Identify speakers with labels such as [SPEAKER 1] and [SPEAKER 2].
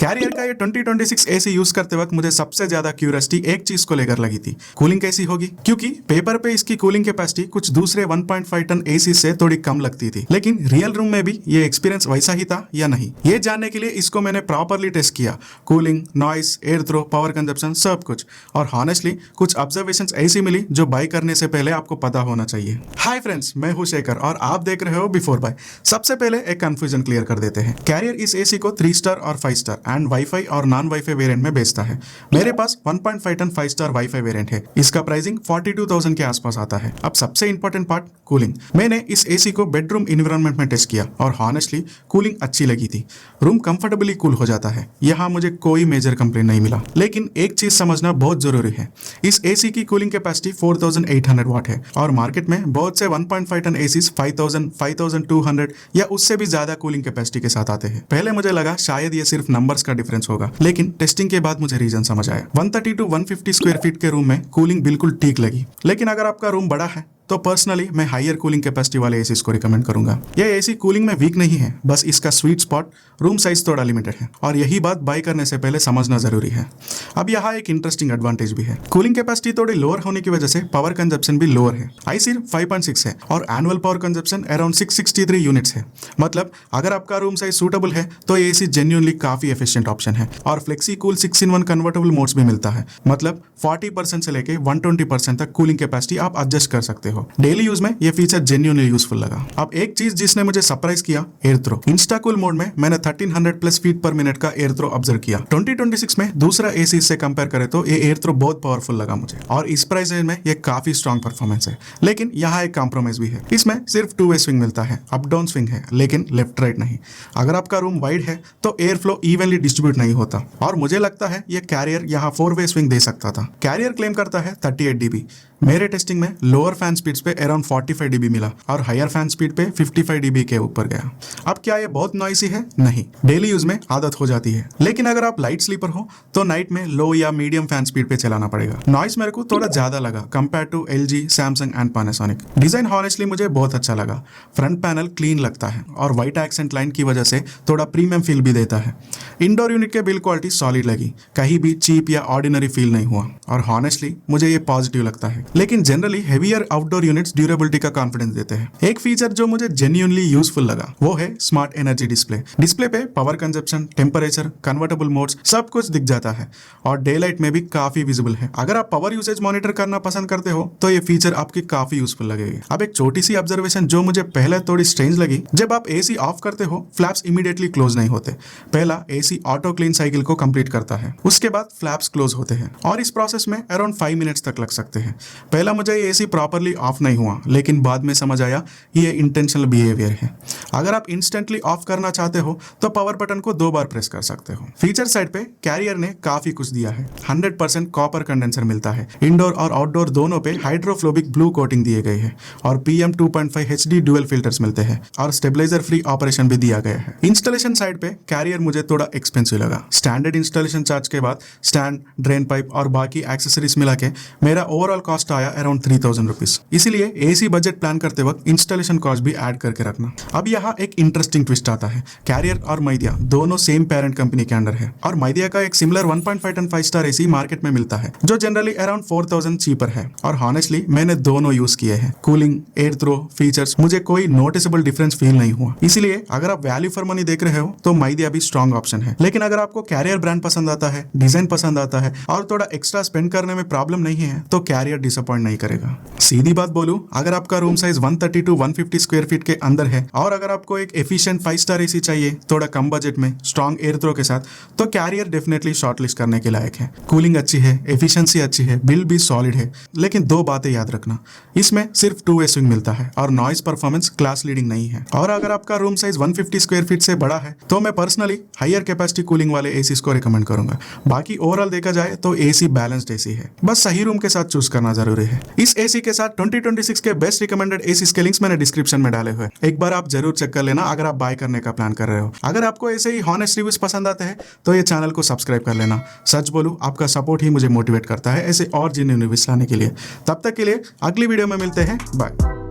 [SPEAKER 1] Career का ये 2026 AC use करते वक्त मुझे सबसे ज्यादा क्यूरियोसिटी एक चीज को लेकर लगी थी, कूलिंग कैसी होगी। क्योंकि पेपर पे इसकी कूलिंग कैपेसिटी कुछ दूसरे 1.5 टन एसी से थोड़ी कम लगती थी, लेकिन रियल रूम में भी ये एक्सपीरियंस वैसा ही था या नहीं, ये जानने के लिए इसको मैंने प्रॉपरली टेस्ट किया। Cooling, noise, air throw, power consumption सब कुछ। और हॉनेस्टली कुछ ऑब्जर्वेशंस ऐसी मिली जो बाय करने से पहले आपको पता होना चाहिए। हाय फ्रेंड्स, मैं हूं शेखर और आप देख रहे हो बिफोर बाय। सबसे पहले एक कंफ्यूजन क्लियर कर देते हैं। कैरियर इस एसी को 3 स्टार और 5 स्टार एंड वाईफाई और नॉन वाईफाई वेरिएंट में बेचता है। मेरे पास 1.5 टन 5 स्टार वाईफाई वेरिएंट है। इसका प्राइसिंग 42,000 के आसपास आता है। अब सबसे इंपॉर्टेंट पार्ट, कूलिंग। मैंने इस एसी को बेडरूम इन्वायरमेंट में टेस्ट किया और हॉनेस्टली कूलिंग अच्छी लगी थी। रूम कंफर्टेबली कूल हो जाता है, यहाँ मुझे कोई मेजर कंप्लेंट नहीं मिला। लेकिन एक चीज समझना बहुत जरूरी है, इस एसी की कूलिंग कैपेसिटी 4800 वाट है और मार्केट में बहुत से 1.5 टन एसीज 5000, 5200 या उससे भी ज्यादा कूलिंग कैपेसिटी के साथ आते हैं। पहले मुझे लगा शायद ये सिर्फ नंबर्स का डिफरेंस होगा, लेकिन टेस्टिंग के बाद मुझे रीजन समझ आया। 130 to 150 स्क्वायर फीट के रूम में कूलिंग बिल्कुल ठीक लगी, लेकिन अगर आपका रूम बड़ा है तो पर्सनली मैं हायर कूलिंग कैपेसिटी वाले एसी को रिकमेंड करूंगा। यह एसी कूलिंग में वीक नहीं है, बस इसका स्वीट स्पॉट रूम साइज थोड़ा लिमिटेड है और यही बात बाय करने से पहले समझना जरूरी है। अब यहाँ एक इंटरेस्टिंग एडवांटेज भी है। कूलिंग कैपेसिटी थोड़ी लोअर होने की वजह से पावर कंजप्शन भी लोअर है। आई सिर्फ 5.6 है और annual power consumption around 663 units है। मतलब अगर आपका रूम साइज सूटेबल है तो ये एसी जेन्युइनली काफी एफिशिएंट ऑप्शन है। और flexi cool 6-in-1 convertible modes भी मिलता है, मतलब 40% से लेके 120% तक कूलिंग कैपेसिटी आप एडजस्ट कर सकते हो। डेली यूज में ये फीचर जेन्युइनली यूजफुल लगा। अब एक चीज जिसने मुझे सरप्राइज किया, air throw. Insta cool mode में मैंने 1300 प्लस फीट पर मिनट का एयर थ्रो ऑब्जर्व किया। 2026 में दूसरा एसी से कंपेयर करें तो ये एयर थ्रो बहुत पावरफुल लगा मुझे और इस प्राइस रेंज में ये काफी स्ट्रॉन्ग परफॉर्मेंस है। लेकिन यहाँ एक कॉम्प्रोमाइज भी है, इसमें सिर्फ 2 वे स्विंग मिलता है, अप डाउन स्विंग है लेकिन लेफ्ट राइट नहीं। अगर आपका रूम वाइड है तो एयर फ्लो इवनली डिस्ट्रीब्यूट नहीं होता और मुझे लगता है ये कैरियर यहाँ 4 वे स्विंग दे सकता था। कैरियर क्लेम करता है 38 dB। मेरे टेस्टिंग में लोअर फैन स्पीड्स पे अराउंड 45 dB मिला और हायर फैन स्पीड पे 55 dB के ऊपर गया। अब क्या ये बहुत नॉइसी है? नहीं, डेली यूज में आदत हो जाती है। लेकिन अगर आप लाइट स्लीपर हो तो नाइट में लो या मीडियम फैन स्पीड पे चलाना पड़ेगा। नॉइस मेरे को थोड़ा ज्यादा लगा compare to LG, Samsung and Panasonic. Design honestly मुझे बहुत अच्छा लगा। फ्रंट पैनल क्लीन लगता है और व्हाइट एक्सेंट लाइन की वजह से थोड़ा प्रीमियम फील भी देता है। इंडोर यूनिट के बिल्ड क्वालिटी सॉलिड लगी, कहीं भी चीप या ऑर्डिनरी फील नहीं हुआ और हॉनेस्टली मुझे ये पॉजिटिव लगता है। लेकिन generally heavier outdoor units durability का कॉन्फिडेंस देते हैं। एक फीचर जो मुझे जेन्युइनली यूजफुल लगा वो है स्मार्ट एनर्जी डिस्प्ले। डिस्प्ले पे power consumption, temperature, convertible modes सब कुछ दिख जाता है और डे लाइट में भी काफी विजिबल है। अगर आप पावर यूसेज मॉनिटर करना पसंद करते हो तो ये फीचर आपकी काफी यूजफुल लगेगी। अब एक छोटी सी ऑब्जर्वेशन जो मुझे पहले थोड़ी स्ट्रेंज लगी, जब आप एसी ऑफ करते हो फ्लैप्स इमीडिएटली क्लोज नहीं होते। पहला एसी ऑटो क्लीन साइकिल को कंप्लीट करता है, उसके बाद फ्लैप्स क्लोज होते हैं और इस प्रोसेस में अराउंड 5 मिनट्स तक लग सकते हैं। पहला मुझे ये एसी प्रॉपरली ऑफ नहीं हुआ, लेकिन बाद में समझ आया ये इंटेंशनल बिहेवियर है। अगर आप इंस्टेंटली ऑफ करना चाहते हो तो पावर बटन को 2 बार प्रेस कर सकते हो। फीचर साइड पे कैरियर ने काफी कुछ दिया है। 100% कॉपर कंडेंसर मिलता है। इंडोर और आउटडोर दोनों पे हाइड्रोफ्लोबिक ब्लू कोटिंग दिए गए हैं और PM 2.5 HD ड्यूअल फिल्टर्स मिलते हैं और स्टेबलाइजर फ्री ऑपरेशन भी दिया गया है। इंस्टॉलेशन साइड पे कैरियर मुझे थोड़ा एक्सपेंसिव लगा। स्टैंडर्ड इंस्टॉलेशन चार्ज के बाद स्टैंड, ड्रेन पाइप और बाकी एक्सेसरीज मिला के मेरा ओवरऑल कॉस्ट आया अराउंड 3000 रुपीज। इसीलिए एसी बजट प्लान करते वक्त इंस्टॉलेशन कॉस्ट भी ऐड करके रखना। अब यहाँ एक इंटरेस्टिंग ट्विस्ट आता है। कैरियर और माइडिया दोनों सेम पेरेंट कंपनी के अंडर है और माइडिया का एक similar 1.5 ton 5 star AC market में मिलता है जो जनरली अराउंड 4000 चीपर है और हॉनेस्टली मैंने दोनों यूज किए हैं। कूलिंग, एयर थ्रो, फीचर्स मुझे कोई नोटिसेबल डिफरेंस फील नहीं हुआ। इसीलिए अगर आप वैल्यू फॉर मनी देख रहे हो तो माइडिया भी स्ट्रॉन्ग ऑप्शन है। लेकिन अगर आपको कैरियर ब्रांड पसंद आता है, डिजाइन पसंद आता है और थोड़ा एक्स्ट्रा स्पेंड करने में प्रॉब्लम नहीं है तो कैरियर डिसअपॉइंट नहीं करेगा। सीधी बात बोलूं, अगर आपका room size 130 to 150 square feet के अंदर है और अगर आपको एक एफिशिएंट 5 स्टार एसी चाहिए थोड़ा कम बजट में स्ट्रॉन्ग एयर थ्रो के साथ, तो कैरियर डेफिनेटली शॉर्टलिस्ट करने के लायक है। कूलिंग अच्छी है, एफिशिएंसी अच्छी है, बिल भी सॉलिड है। लेकिन 2 बातें याद रखना, इसमें सिर्फ 2 वे स्विंग मिलता है और नॉइज परफॉर्मेंस क्लास लीडिंग नहीं है। और अगर आपका रूम साइज 150 स्क्वायर फीट से बड़ा है तो मैं पर्सनली हायर कैपेसिटी कूलिंग वाले एसी को रिकमेंड करूंगा। बाकी ओवरऑल देखा जाए तो एसी बैलेंस्ड एसी है, बस सही रूम के साथ चूज करना जरूरी है। इस एसी के साथ 2026 के बेस्ट रिकमेंडेड एसीज के लिंक्स मैंने डिस्क्रिप्शन में डाले हुए, एक बार आप जरूर चेक कर लेना अगर आप बाय करने का प्लान कर रहे हो। अगर आपको ऐसे ही हॉनेस्ट रिव्यूज पसंद आते हैं तो ये चैनल को सब्सक्राइब कर लेना। सच बोलूं, आपका सपोर्ट ही मुझे मोटिवेट करता है ऐसे और जिन्हें रिव्यूज लाने के लिए। तब तक के लिए अगली वीडियो में मिलते हैं, बाय।